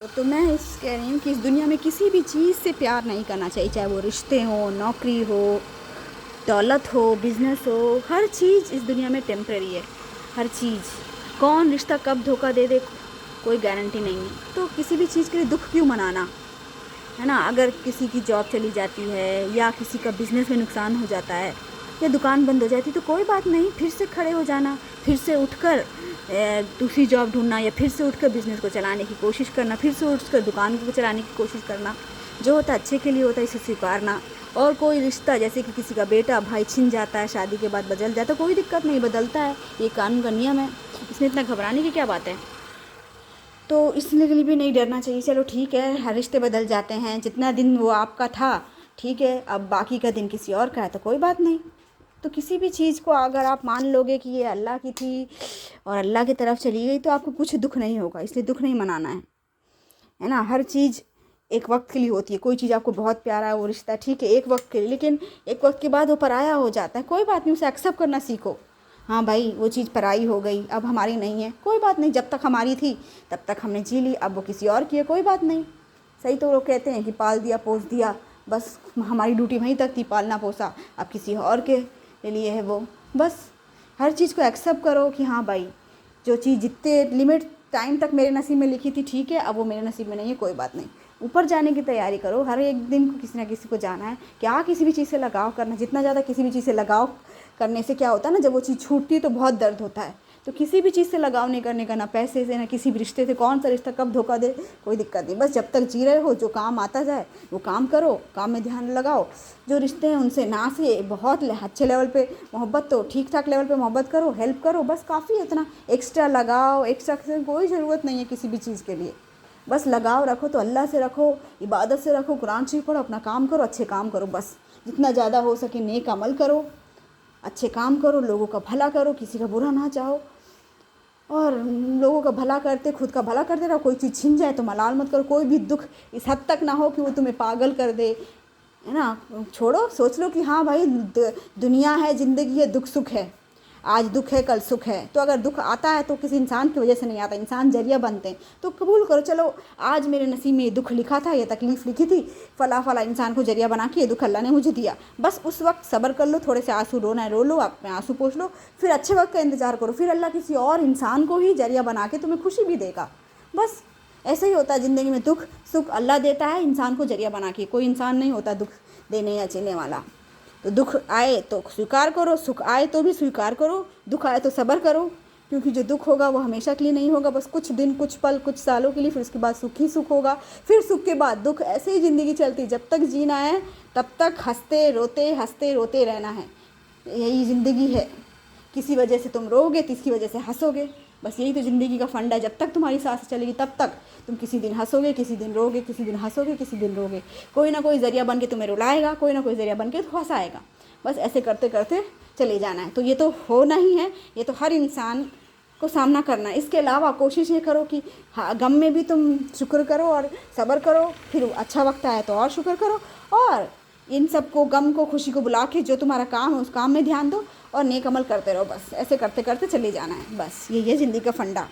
تو میں کہہ رہی ہوں کہ اس دنیا میں کسی بھی چیز سے پیار نہیں کرنا چاہیے، چاہے وہ رشتے ہوں، نوکری ہو، دولت ہو، بزنس ہو، ہر چیز اس دنیا میں ٹیمپریری ہے۔ ہر چیز، کون رشتہ کب دھوکہ دے دے کوئی گارنٹی نہیں ہے۔ تو کسی بھی چیز کے لیے دکھ کیوں منانا ہے نا؟ اگر کسی کی جاب چلی جاتی ہے یا کسی کا بزنس میں نقصان ہو جاتا ہے یا دکان بند ہو جاتی تو کوئی بات نہیں، پھر سے کھڑے ہو جانا، پھر سے اٹھ کر دوسری جاب ڈھونڈنا یا پھر سے اٹھ کر بزنس کو چلانے کی کوشش کرنا، پھر سے اٹھ کر دکان کو چلانے کی کوشش کرنا۔ جو ہوتا ہے اچھے کے لیے ہوتا ہے، اسے سویکارنا۔ اور کوئی رشتہ جیسے کہ کسی کا بیٹا بھائی چھن جاتا ہے، شادی کے بعد بدل جاتا ہے، کوئی دقت نہیں، بدلتا ہے، یہ قانون کا نیم ہے، اس میں اتنا گھبرانے کی کیا بات ہے؟ تو اس لیے بھی نہیں ڈرنا چاہیے۔ چلو ٹھیک ہے، ہر رشتے بدل جاتے ہیں، جتنا دن وہ آپ کا تھا ٹھیک ہے، اب باقی کا دن کسی اور کا ہے تو کوئی بات نہیں۔ تو کسی بھی چیز کو اگر آپ مان لو گے کہ یہ اللہ کی تھی اور اللہ کی طرف چلی گئی تو آپ کو کچھ دکھ نہیں ہوگا، اس لیے دکھ نہیں منانا ہے نا؟ ہر چیز ایک وقت کے لیے ہوتی ہے۔ کوئی چیز آپ کو بہت پیارا ہے، وہ رشتہ ٹھیک ہے ایک وقت کے لیے، لیکن ایک وقت کے بعد وہ پرایا ہو جاتا ہے، کوئی بات نہیں، اسے ایکسیپٹ کرنا سیکھو۔ ہاں بھائی، وہ چیز پرائی ہو گئی، اب ہماری نہیں ہے، کوئی بات نہیں، جب تک ہماری تھی تب تک ہم نے جی لی، اب وہ کسی اور کی ہے، کوئی بات نہیں۔ صحیح تو لوگ کہتے ہیں کہ پال دیا پوس دیا، بس ہماری ڈیوٹی وہیں تک تھی، پالنا پوسا، اب کسی اور کے لیے ہے وہ، بس ہر چیز کو ایکسیپٹ کرو کہ ہاں بھائی، جو چیز جتنے لمٹ ٹائم تک میرے نصیب میں لکھی تھی ٹھیک ہے، اب وہ میرے نصیب میں نہیں ہے، کوئی بات نہیں، اوپر جانے کی تیاری کرو۔ ہر ایک دن کو کسی نہ کسی کو جانا ہے، کیا کسی بھی چیز سے لگاؤ کرنا، جتنا زیادہ کسی بھی چیز سے لگاؤ کرنے سے کیا ہوتا ہے نا، جب وہ چیز چھوٹتی ہے تو بہت درد ہوتا ہے۔ تو کسی بھی چیز سے لگاؤ نہیں کرنے کا، نہ پیسے سے، نہ کسی بھی رشتے سے، کون سا رشتہ کب دھوکہ دے کوئی دقت نہیں، بس جب تک جی رہے ہو جو کام آتا جائے وہ کام کرو، کام میں دھیان لگاؤ، جو رشتے ہیں ان سے نہ سے بہت اچھے لیول پہ محبت، تو ٹھیک ٹھاک لیول پہ محبت کرو، ہیلپ کرو، بس کافی ہے اتنا، ایکسٹرا لگاؤ، ایکسٹرا سے کوئی ضرورت نہیں ہے کسی بھی چیز کے لیے، بس لگاؤ رکھو تو اللہ سے رکھو، عبادت سے رکھو، قرآن شریف پڑھو، اپنا کام کرو، اچھے کام کرو، بس جتنا زیادہ ہو سکے نیک عمل کرو، اچھے کام کرو، لوگوں کا بھلا کرو، کسی کا برا نہ چاہو، اور لوگوں کا بھلا کرتے خود کا بھلا کرتے رہو۔ کوئی چیز چھن جائے تو ملال مت کرو، کوئی بھی دکھ اس حد تک نہ ہو کہ وہ تمہیں پاگل کر دے، ہے نا؟ چھوڑو، سوچ لو کہ ہاں بھائی دنیا ہے، زندگی ہے، دکھ سکھ ہے، آج دکھ ہے کل سکھ ہے، تو اگر دکھ آتا ہے تو کسی انسان کی وجہ سے نہیں آتا، انسان ذریعہ بنتے ہیں، تو قبول کرو، چلو آج میرے نصیب میں یہ دکھ لکھا تھا، یہ تکلیف لکھی تھی، فلاں فلاں انسان کو ذریعہ بنا کے یہ دکھ اللہ نے مجھے دیا، بس اس وقت صبر کر لو، تھوڑے سے آنسو رونا ہے رو لو، اپنے آنسو پوچھ لو، پھر اچھے وقت کا انتظار کرو، پھر اللہ کسی اور انسان کو ہی ذریعہ بنا کے تمہیں خوشی بھی دے گا، بس ایسے ہی ہوتا ہے زندگی میں، دکھ سکھ اللہ دیتا ہے انسان کو ذریعہ بنا کے، کوئی انسان نہیں ہوتا دکھ دینے یا چینے والا۔ تو دکھ آئے تو سویکار کرو، سکھ آئے تو بھی سویکار کرو، دکھ آئے تو صبر کرو، کیونکہ جو دکھ ہوگا وہ ہمیشہ کے لیے نہیں ہوگا، بس کچھ دن، کچھ پل، کچھ سالوں کے لیے، پھر اس کے بعد سکھ ہی سکھ ہوگا، پھر سکھ کے بعد دکھ، ایسے ہی زندگی چلتی، جب تک جینا ہے تب تک ہنستے روتے رہنا ہے، یہی زندگی ہے، کسی وجہ سے تم رو گے، کسی وجہ سے ہنسو گے، بس یہی تو زندگی کا فنڈا ہے، جب تک تمہاری سانس چلے گی تب تک تم کسی دن ہنسو گے، کسی دن رو گے، کسی دن ہنسو گے، کسی دن رو گے، کوئی نہ کوئی ذریعہ بن کے تمہیں رلائے گا، کوئی نہ کوئی ذریعہ بن کے ہنسائے گا، بس ایسے کرتے کرتے چلے جانا ہے۔ تو یہ تو ہونا ہی ہے، یہ تو ہر انسان کو سامنا کرنا ہے۔ اس کے علاوہ کوشش یہ کرو کہ غم میں بھی تم شکر کرو اور صبر کرو، پھر اچھا وقت آئے تو اور شکر کرو، اور ان سب کو، غم کو خوشی کو بلا کے جو تمہارا کام ہے اس کام میں دھیان دو اور نیک عمل کرتے رہو، بس ایسے کرتے کرتے چلے جانا ہے، بس یہ زندگی کا فنڈا۔